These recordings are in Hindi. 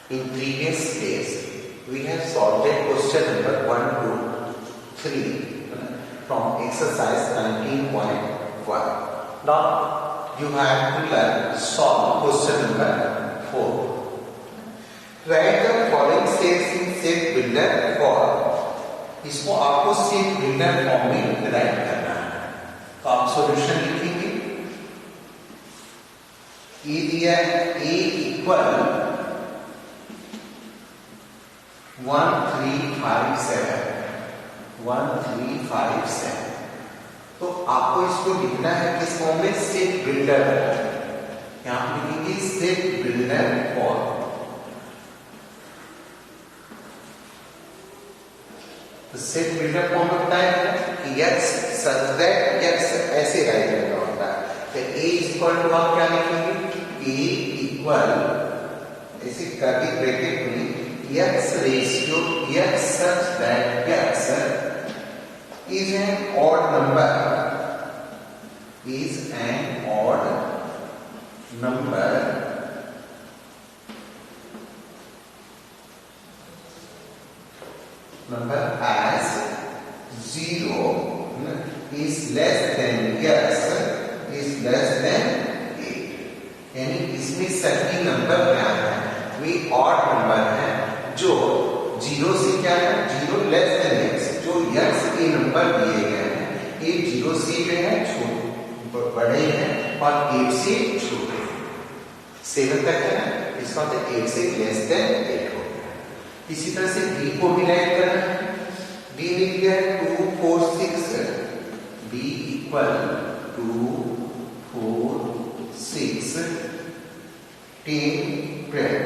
In previous days, we have solved question number 1 to 3 from exercise 19.1. Now, you have to learn solve question number 4. Write the following steps in set builder form. इसको आपको सेट बिल्डर फॉर्म में राइट करना है. तो आप सॉल्यूशन लिखेंगे. ए दिया है a इक्वल 1357. तो आपको इसको लिखना है किस फॉर्म में? Set builder. यहां पे लिखेंगे सेट बिल्डर फॉर्म. तो सेट बिल्डर फॉर्म होता है कि x such that x ऐसे राइट करना होता है. तो a इक्वल टू आप क्या लिखेंगे? a इक्वल ऐसे कर्ली ब्रैकेट में x ratio x such that x is an odd number. Number as 0 is less than x is less than 8. यानी इसमें सभी नंबर क्या है? वे ऑड नंबर है जो 0 से क्या है? 0 लेस देन x. जो x के नंबर दिए गए हैं ये 0 से जो है छोटे बड़े हैं और 8 से छोटे हैं. 7 तक है ना, इसका मतलब 8 से लेस देन 8 हो गया. इसी तरह से b को भी राइट करना है. b लिख दिया 2 4 6. b equal 2 4 6 10 12.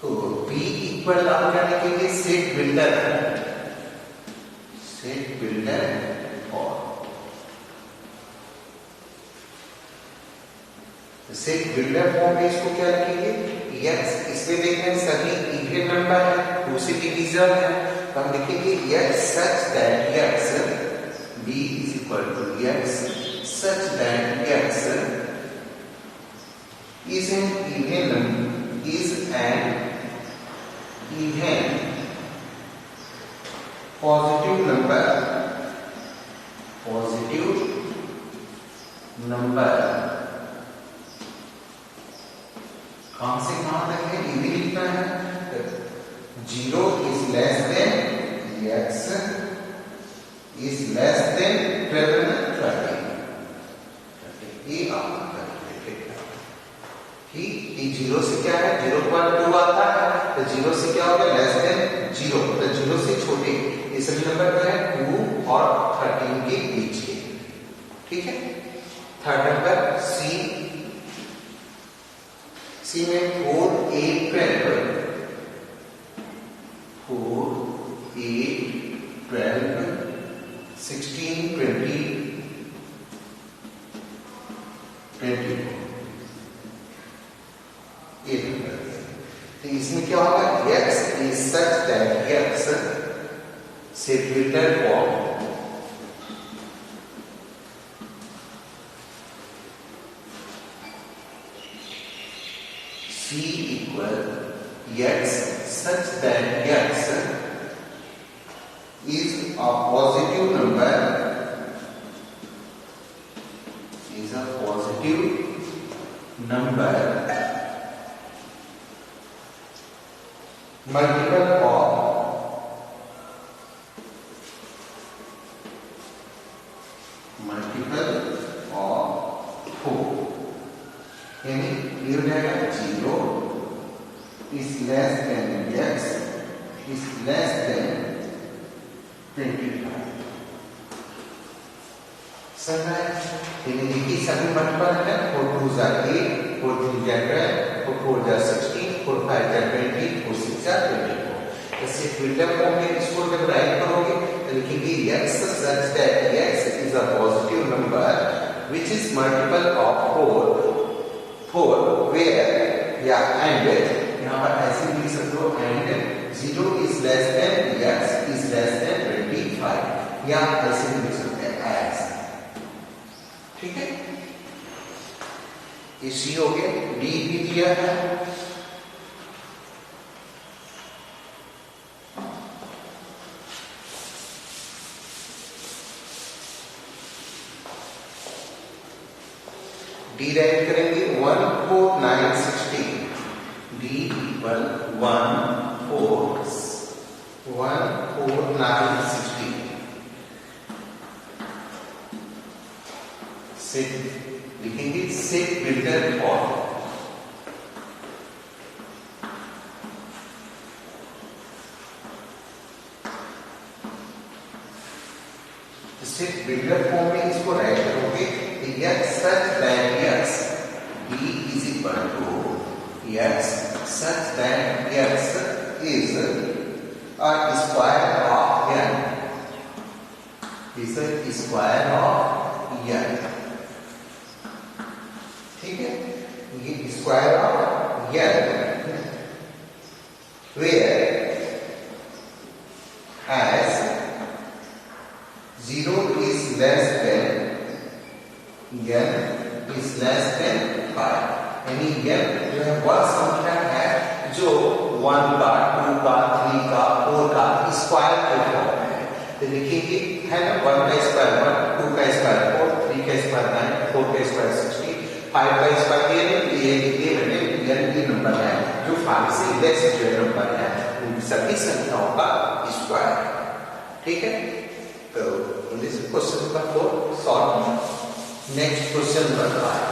तो b इक्वल आप क्या लिखेंगे? Set builder. Set builder form. Set builder form में इसको क्या लिखेंगे? x इसमें देखें सभी इवन नंबर है, 2 से डिविजन है, तो हम लिखेंगे x such that x b is equal to x such that x is an even positive number. कहां से कहां तक है? इवन लिखना है. 0 is less than x is less than 12 13. ये आपका लिखना. ठीक. ये 0 से क्या है? 0 पर 2 आता है, तो 0 से क्या होगा? Less than 0. तो 0 से छोटे ये सभी नंबर क्या है? 2 और 13 के बीच के. ठीक है. थर्ड नंबर C में 4 8 12. 4 8 12 16 20 24. ये नंबर. तो इसमें क्या होगा? x is such that x set builder form. C equal x such that x is a positive number. Multiple of 4. यानी ये हो जाएगा 0 is less than x is less than 25. सब है. देखिए सभी मल्टीपल है. 4 2 जा 8, 4 3 जा 12, 4 जा 16, 4 5 जा 20, 4 6 जा 24. ऐसे बिल्डअप फॉर्म में इसको जब राइट करोगे तो लिखेंगे x such that x is a positive number which is multiple of 4 where या and यहाँ पर ऐसे लिख सकते हो and 0 is less than x is less than 25 या ऐसे लिख सकते हैं as. ठीक है. ये सी हो गया, डी भी दिया है, डी राइट करेंगे 14960, डी इक्वल 14960 से लिखेंगे set builder for set builder form में इसको राइट करोगे x such that x b is equal to x such that x is a square of n, is a square of n, ठीक है, ये square of n where as 0 is less than n is less than 5, यानी n जो है वह संख्या है जो 1 का 2 का 3 का 4 का स्क्वायर के फॉर्म में है। तो लिखिए है ना 1 का स्क्वायर 1, 2 का स्क्वायर 4, 3 का स्क्वायर 9, 4 का स्क्वायर 16, 5 का स्क्वायर ये मैंने n की नंबर है जो 5 से लेस जो नंबर है उन सभी संख्याओं का स्क्वायर, ठीक है। तो this is question number 4 solve. Next question number 5,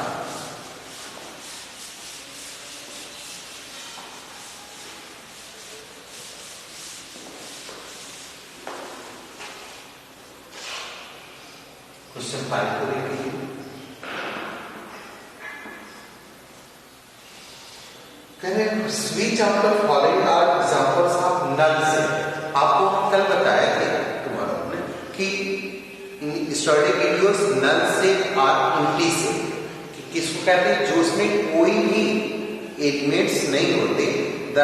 question 5 को देखिए। Switch off the following are examples of null set. आपको कल बताया था तुम्हारा ने कि स्टडी वीडियोस नल सेट और एम्प्टी सेट किसको कहते हैं, जो उसमें कोई भी एलिमेंट्स नहीं होते, the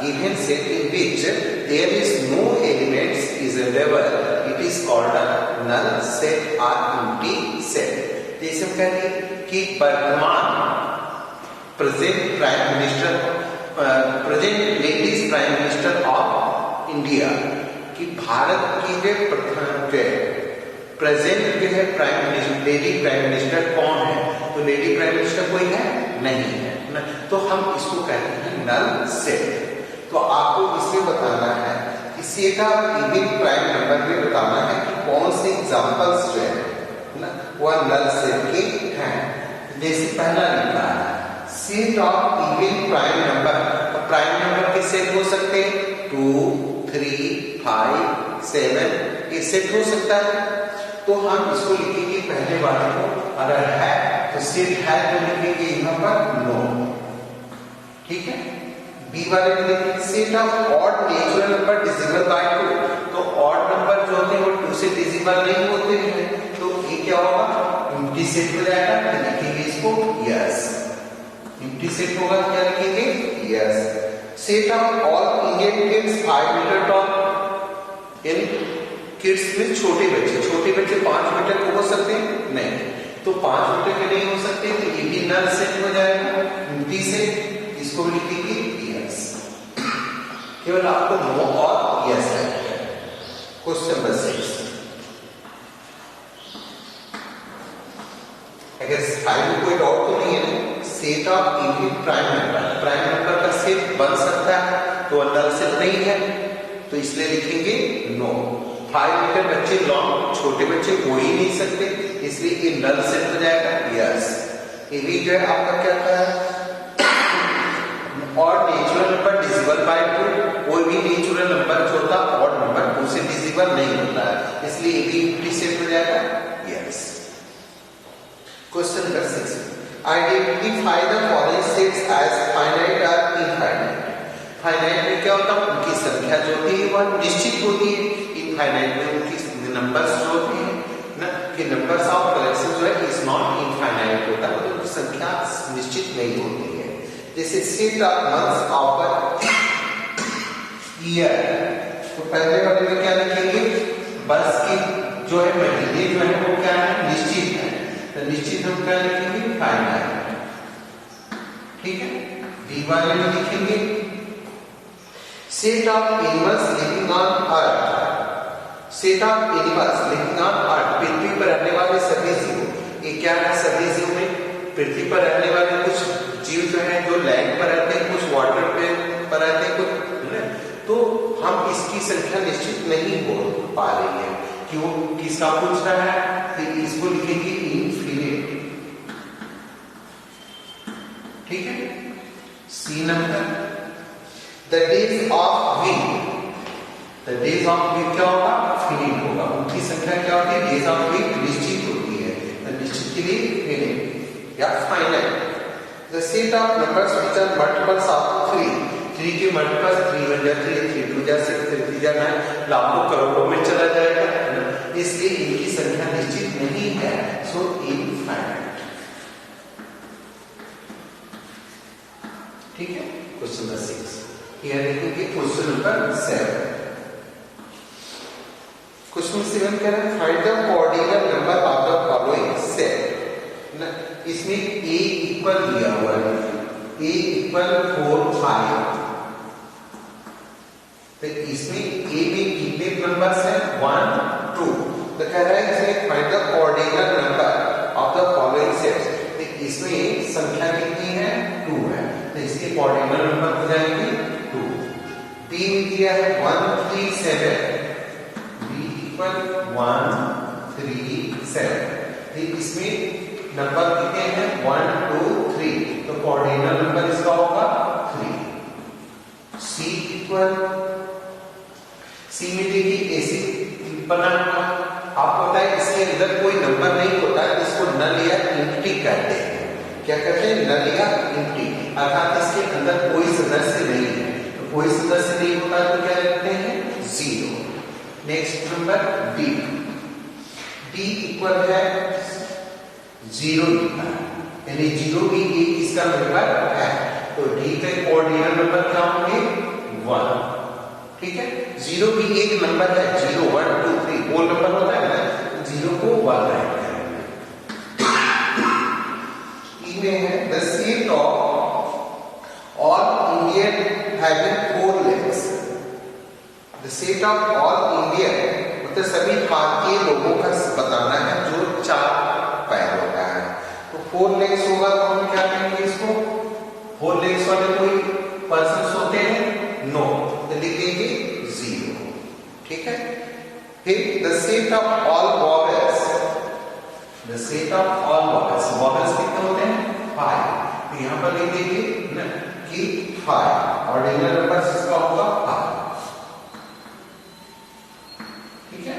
given set in which there is no elements is available, it is called a null set और एम्प्टी सेट। जैसे हम कहते हैं कि वर्तमान present ladies prime minister of India कि भारत की जो प्रेजेंट जो है prime minister lady prime minister कौन है, तो लेडी प्राइम मिनिस्टर कोई है नहीं है ना, तो हम इसको कहते हैं नल सेट। तो आपको इसमें बताना है कि set of even prime number में बताना है कि कौन से एग्जांपल्स जो है ना वह नल सेट के हैं। जैसे पहला लिखा है set of even prime number, तो प्राइम नंबर के सेट हो सकते हैं 2, 3, 5, 7, ये सेट हो सकता है। तो हम इसको लिखेंगे पहले वाले को, अगर है तो सेट है तो लिखेंगे यहाँ पर नो, ठीक है। बी वाले को लिखेंगे set of odd natural number divisible by 2, तो ऑड नंबर जो होते हैं वो 2 से डिविजिबल नहीं होते हैं, तो ये क्या होगा एम्प्टी सेट हो जाएगा, तो लिखेंगे इसको यस। एम्प्टी सेट होगा क्या लिखेंगे yes. Set of all Indian kids 5 metre tall, यानी किड्स में छोटे बच्चे 5 मीटर को हो सकते हैं नहीं, तो 5 मीटर के नहीं हो सकते, तो ये भी नल सेट हो जाएगा एम्प्टी सेट, इसको भी लिखेंगे यस। केवल आपको नो और यस है। क्वेश्चन नंबर 6, अगर 5 में कोई डाउट तो नहीं है ना, set of even prime number का सेट बन सकता है तो नल सेट नहीं है, तो इसलिए लिखेंगे नो। 5 मीटर बच्चे लॉन्ग छोटे बच्चे हो ही नहीं सकते, इसलिए ये नल सेट हो जाएगा यस। ये भी जो है आपका क्या था और नेचुरल नंबर डिविजिबल बाय 2, कोई भी नेचुरल नंबर जो होता ऑड नंबर 2 से डिविजिबल नहीं होता है, इसलिए ये भी एम्प्टी सेट हो जाएगा yes. Question number 6, identify the following sets as finite और इनफाइनाइट। फाइनाइट में क्या होता है उनकी संख्या जो होती है वह निश्चित होती है, इनफाइनाइट में उनकी नंबर्स जो होती है ना कि नंबर्स ऑफ कलेक्शन जो है इज नॉट इनफाइनाइट होता है, तो संख्या निश्चित नहीं होती है। जैसे set of months of year, तो पहले वाले में क्या लिखेंगे वर्ष की जो है महीने जो है वो क्या है निश्चित है, तो निश्चित हम क्या लिखेंगे फाइनाइट। ठीक है। बी वाले में लिखेंगे set of animals living on earth. Set of animals living on earth, पृथ्वी पर रहने वाले सभी जीव। ये क्या है? सभी जीव में पृथ्वी पर रहने वाले कुछ जीव जो है जो लैंड पर रहते हैं, कुछ वाटर पे पर रहते हैं, कुछ है। तो हम इसकी संख्या निश्चित नहीं हो पा रही है। क्यों? किसका पूछ रहा है? तो इसको लिखेंगे इनफिनिट। ठीक है। See number the days of week. The days of week क्या होगा? फिनिट होगा। उनकी संख्या क्या होती है? डेज ऑफ वीक निश्चित होती है, तो निश्चित के लिए फिनिट या finite. The set of numbers which are multiples of 3। 3 के मल्टीपल्स 3 1 जा 3, 3 2 जा 6, 3 3 जा 9, लाखों करोड़ों में चला जाएगा, है ना। इसलिए इनकी संख्या निश्चित नहीं है, सो इनफाइनाइट। ठीक है। क्वेश्चन नंबर 6 here लिखेंगे क्वेश्चन नंबर 7। क्वेश्चन 7 कह रहा है find the cardinal number of the following set. ना इसमें a इक्वल दिया हुआ है, a इक्वल 4 5। तो इसमें a में कितने नंबर्स हैं? 1 2। तो कह रहा है इसमें find the cardinal number of the following sets. तो इसमें संख्या कितनी है? 2 है, तो इसके कोऑर्डिनल नंबर हो जाएंगे 2। b में दिया है 1 3 7, b इक्वल 1 3 7। तो इसमें नंबर कितने हैं? 1 2 3, तो कोऑर्डिनल नंबर इसका होगा 3। c इक्वल, c में देखिए ऐसे बना हुआ, आपको पता है इसके अंदर कोई नंबर नहीं होता, इसको नल या एम्प्टी कहते हैं। क्या कहते हैं? नल या एम्प्टी, अर्थात इसके अंदर कोई सदस्य नहीं है। तो कोई सदस्य नहीं होता तो क्या लिखते हैं? 0। Next number d। d equal है 0 लिखा है, यानी 0 भी एक इसका नंबर है, तो d के कोऑर्डिनल नंबर क्या होंगे? 1। ठीक है। 0 भी एक नंबर है, 0 1 2 3 वो नंबर होता है ना, 0 को 1 रहता है। ई में है the set of all Indian having 4 legs। The set of all Indian मतलब सभी भारतीय लोगों का बताना है जो 4 पैर होता है। तो 4 legs होगा तो हम क्या कहेंगे इसको? 4 legs वाले कोई पर्सन होते हैं? नो, तो लिखेंगे 0। ठीक है। फिर the set of all vowels. The set of all vowels, vowels कितने होते हैं? 5। तो यहां पर लिख देंगे ना कि 5, ऑर्डिनल नंबर इसका होगा 5। ठीक है।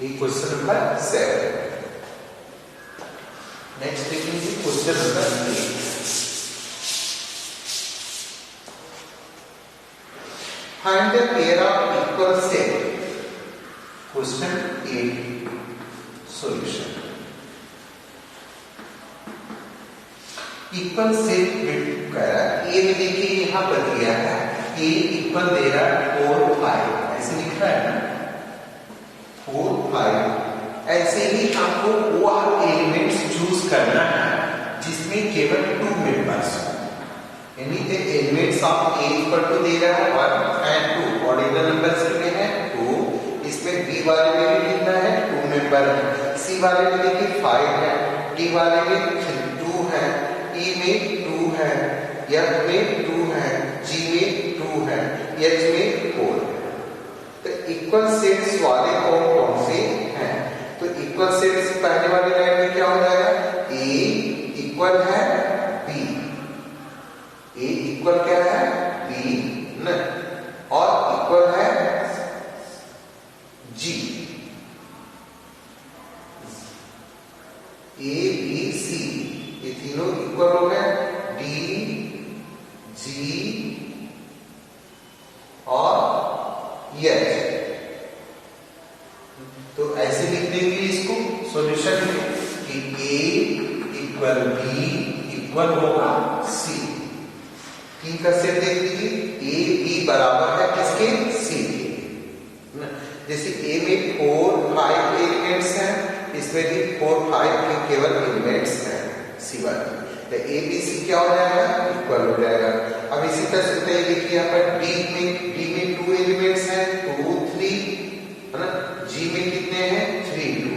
ये क्वेश्चन नंबर 7। नेक्स्ट देखेंगे question number 8। Find the pair of equal set. Question 8 solution. Equal set में कह रहा है, ए में देखिए यहां पर दिया है ए इक्वल दे रहा है 4 5, ऐसे लिख रहा है ना 4 5। ऐसे ही आपको वो एलिमेंट्स चूज करना है जिसमें केवल 2 मेंबर्स हो, यानी the elements of A equal to दे रहा है 1 and 2, ऑर्डिनल नंबर्स कितने हैं? 2। इसमें B वाले में भी लिखना है 2 मेंबर है, C वाले में देखिए 5 है, D वाले में 2 है, E में 2 है, F में 2 है, G में 2 है, H में 4 है। तो इक्वल सेट्स वाले कौन से हैं? तो इक्वल सेट्स पहले वाली लाइन में क्या हो जाएगा? A इक्वल है B, A इक्वल क्या है? B न, और इक्वल है G। A B C ये तीनों इक्वल हो गए, D G और H। तो ऐसे लिख देंगे इसको सॉल्यूशन में कि A इक्वल B इक्वल होगा C। तीन का सेट देख लीजिए, ए बी बराबर है किसके? सी के। जैसे ए में 4 5 एलिमेंट्स हैं, इसमें भी 4 5 के केवल एलिमेंट्स हैं सी वाले। तो ABC क्या हो जाएगा, इक्वल हो जाएगा। अब इसी तरह से ये लिखिए यहाँ पर D में 2 एलिमेंट्स हैं, 2 3 है ना, G में कितने हैं 3 2,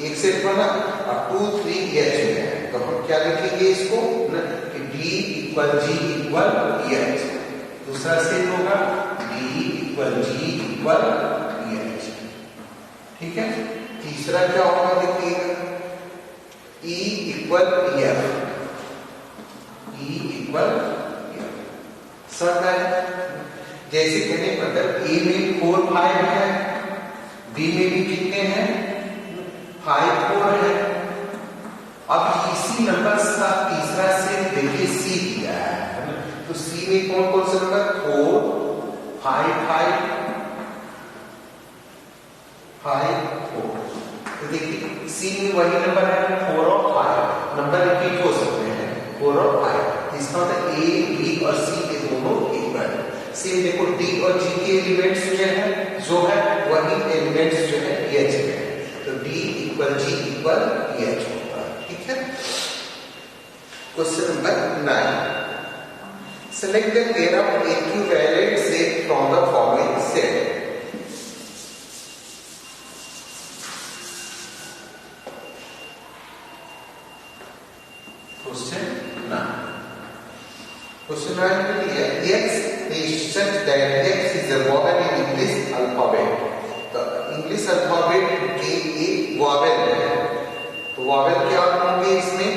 एक सेट बना, और 2 3 H में है, तो हम क्या लिखेंगे इसको ना कि D equal G equal H। दूसरा सेट होगा D equal G equal H, ठीक है। तीसरा क्या होगा देखिएगा, E equal F, E equal सब है। जैसे कहने मतलब A में 4 5 है, B में भी कितने हैं 5 4 है। अब इसी नंबर का तीसरा सेट देखिए C दिया है, तो C में कौन कौन से नंबर 4 5 5 5 4, तो देखिए C में वही नंबर है 4 और 5, नंबर रिपीट हो सकते हैं 4 और 5, इसका मतलब A B और C के दोनों इक्वल है। सेम देखो D और G के एलिमेंट्स जो है वही एलिमेंट्स जो है H में है, तो D equal G equal H होगा, ठीक है। Question number 9, select the pair of equivalent set from the following set. Question 9 के लिए X is such that X is a vowel in English alphabet, तो इंग्लिश अल्फाबेट के एक वॉवेल है, तो वॉवेल क्या होंगे इसमें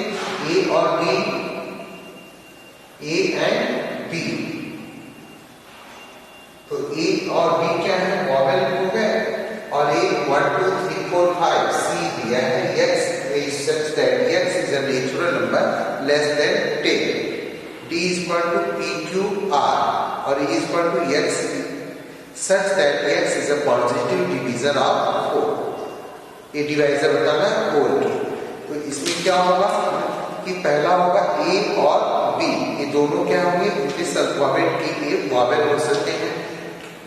A और B, A एंड B, तो A और B क्या है वॉवेल हो गए, और A 1 2 3 4 5 C दिया है। X is such that X is a natural number less than 10, D is equal to PQR और E is equal to X such that X is a positive divisor of 4, ये डिवाइजर बताना है 4 की। तो इसमें क्या होगा कि पहला होगा A और B, ये दोनों क्या होंगे इंग्लिश अल्फाबेट के एक वॉवेल हो सकते हैं,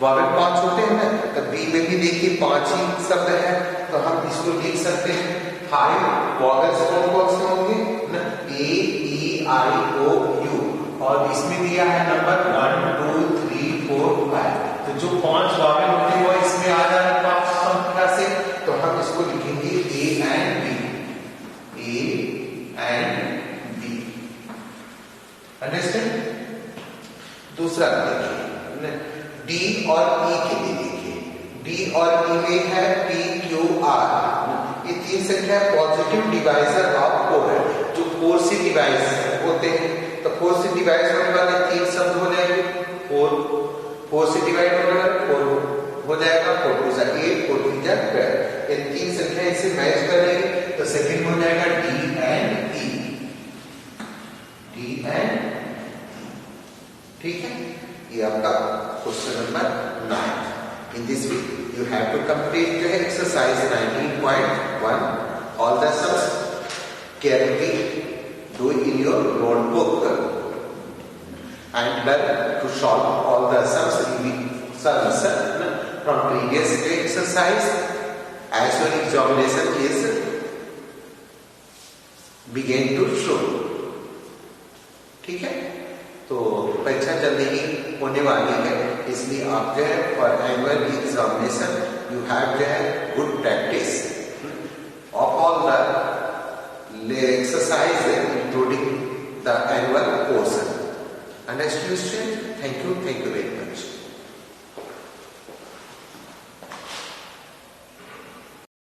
वॉवेल 5 होते हैं ना, तो B में भी देखिए 5 ही शब्द है, तो हम इसको लिख सकते हैं 5 वॉवेल्स कौन कौन से होंगे ना, A E I O U, और इसमें दिया है नंबर 1 2 3 4 5, तो जो 5 वॉवेल होते हैं वो इसमें आ जाए 5 संख्या से, तो हम इसको लिखेंगे A एंड B, अंडरस्टैंड। दूसरा देखिए D और E के लिए देखिए, D और E में है PQR, ये तीन संख्या पॉजिटिव डिवाइजर ऑफ 4 है, जो 4 से डिवाइज होते हैं, तो 4 से डिवाइड होने वाले 3 शब्द हो जाएंगे, 4 से डिवाइड होने वाले 4 हो जाएगा, 4 2 जा 8 4 3 जा 12, ये तीन संख्या इसे मैच कर लेंगे, तो सेकंड हो जाएगा D एंड E, ठीक है। ये आपका question number 9। In this week you have to complete जो है exercise 19.1, all the sums carefully do in your notebook and learn to solve all the sums from previous exercise as your examination is begin to show, ठीक है। तो परीक्षा जल्दी ही होने वाली है, इसलिए आप जो है for annual examination you have जो है good practice of all the exercise including the annual portion. Understood, students? Thank you very much.